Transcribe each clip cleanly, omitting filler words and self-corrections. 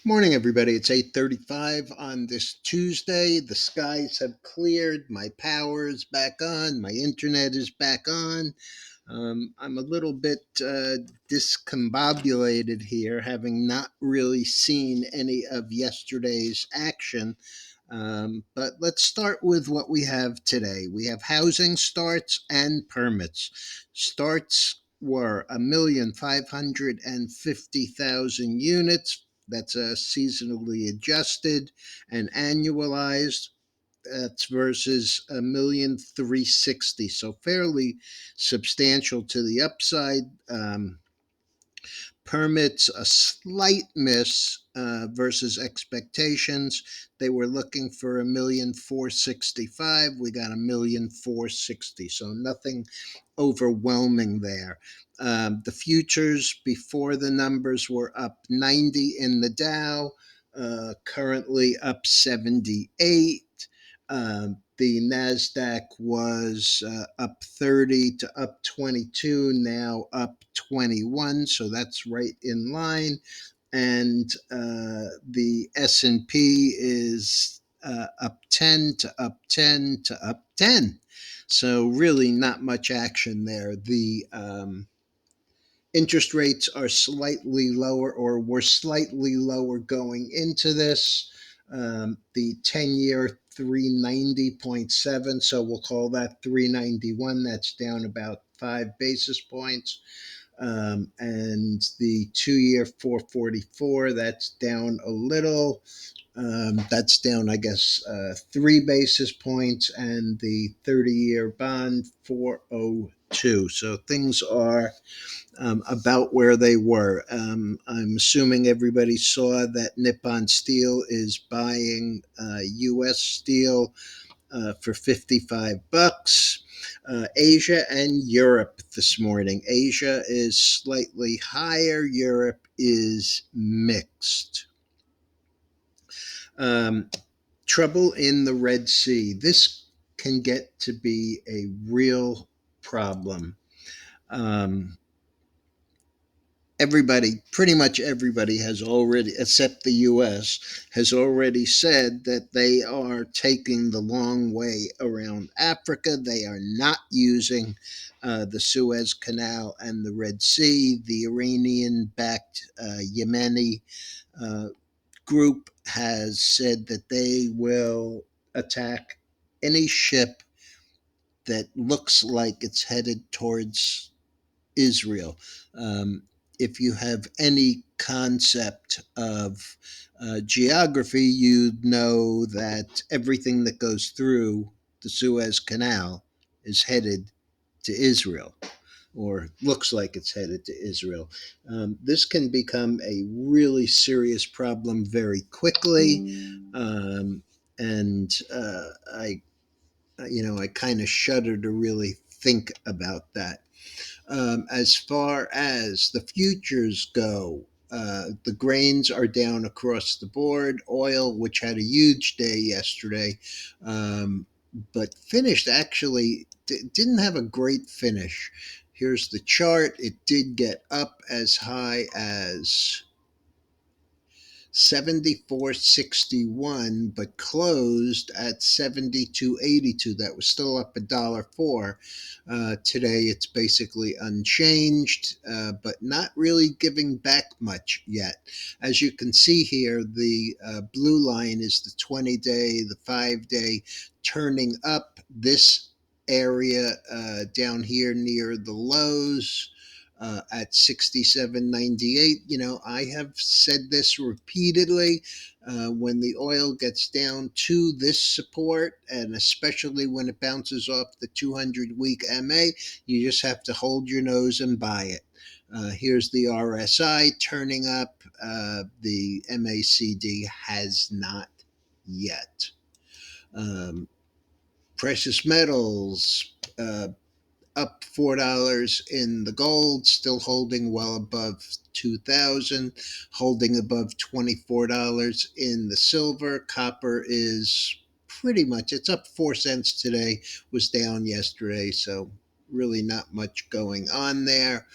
Morning, everybody. It's 8:35 on this Tuesday. The skies have cleared. My power is back on. My internet is back on. I'm a little bit discombobulated here, having not really seen any of yesterday's action. But let's start with what we have today. We have housing starts and permits. Starts were 1,550,000 units. That's seasonally adjusted and annualized. That's versus 1,360,000. So fairly substantial to the upside. Permits a slight miss versus expectations. They were looking for 1,465,000. We got 1,460,000. So nothing overwhelming there. The futures before the numbers were up 90 in the Dow, currently up 78. The NASDAQ was up 30 to up 22, now up 21, so that's right in line. And the S&P is up 10 to up 10 to up 10. So really not much action there. The interest rates are slightly lower or were slightly lower going into this. The 10-year 390.7, so we'll call that 391. That's down about 5 basis points. And the 2-year 444, that's down a little. That's down, I guess, 3 basis points, and the 30-year bond 402. So things are about where they were. I'm assuming everybody saw that Nippon Steel is buying U.S. steel for $55. Asia and Europe this morning. Asia is slightly higher. Europe is mixed. Um, Trouble in the Red Sea. This can get to be a real problem. Um, Pretty much everybody has already, except the US, has already said that they are taking the long way around Africa. They are not using the Suez Canal and the Red Sea. The Iranian backed Yemeni uh, group has said that they will attack any ship that looks like it's headed towards Israel. Um, if you have any concept of geography, you'd know that everything that goes through the Suez Canal is headed to Israel, or looks like it's headed to Israel. This can become a really serious problem very quickly, and I kind of shudder to really think about that. As far as the futures go, the grains are down across the board. Oil, which had a huge day yesterday, but finished actually didn't have a great finish. Here's the chart. It did get up as high as 74.61, but closed at 72.82. That was still up $1.04. Today it's basically unchanged, but not really giving back much yet. As you can see here, the blue line is the 20-day, the 5-day turning up. This area down here near the lows at 67.98. I have said this repeatedly. When the oil gets down to this support, and especially when it bounces off the 200-week MA, you just have to hold your nose and buy it. Here's the RSI turning up. The MACD has not yet. Um, Precious metals, up $4 in the gold, still holding well above 2,000, holding above $24 in the silver. Copper is pretty much, it's up 4 cents today, was down yesterday, so really not much going on there.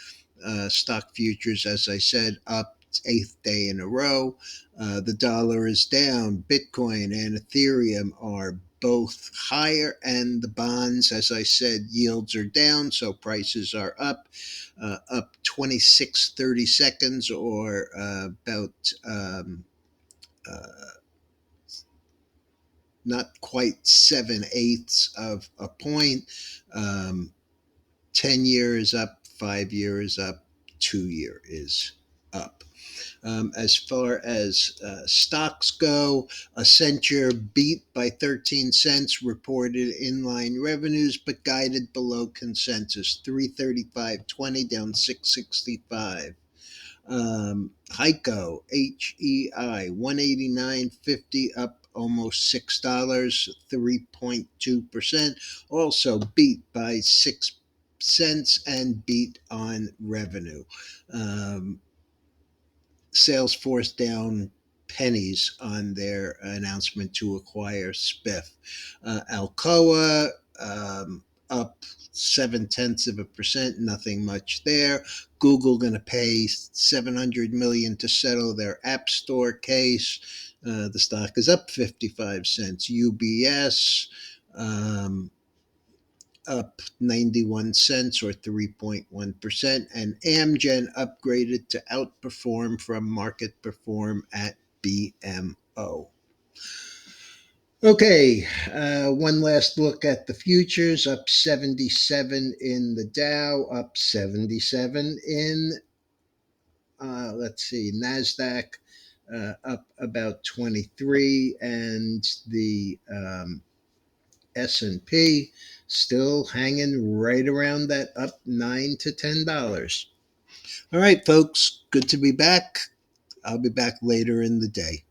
Stock futures, as I said, up It's eighth day in a row. The dollar is down. Bitcoin and Ethereum are both higher, and the bonds, as I said, yields are down, so prices are up 26 30 seconds, or about uh, not quite 7/8 of a point. Um, 10 year is up, 5 year is up, 2 year is up. As far as stocks go, Accenture beat by 13 cents, reported inline revenues, but guided below consensus, 335.20 down 665. Heiko, HEI, 189.50, up almost $6, 3.2%. Also beat by 6 cents and beat on revenue. Salesforce down pennies on their announcement to acquire Spiff. Alcoa up 0.7%, nothing much there. Google going to pay $700 million to settle their App Store case. The stock is up 55 cents. UBS up 91 cents or 3.1%, and Amgen upgraded to outperform from market perform at BMO. Okay, one last look at the futures, up 77 in the Dow, up 77 in, let's see, NASDAQ, up about 23, and the S&P still hanging right around that up $9 to $10. All right, folks, good to be back. I'll be back later in the day.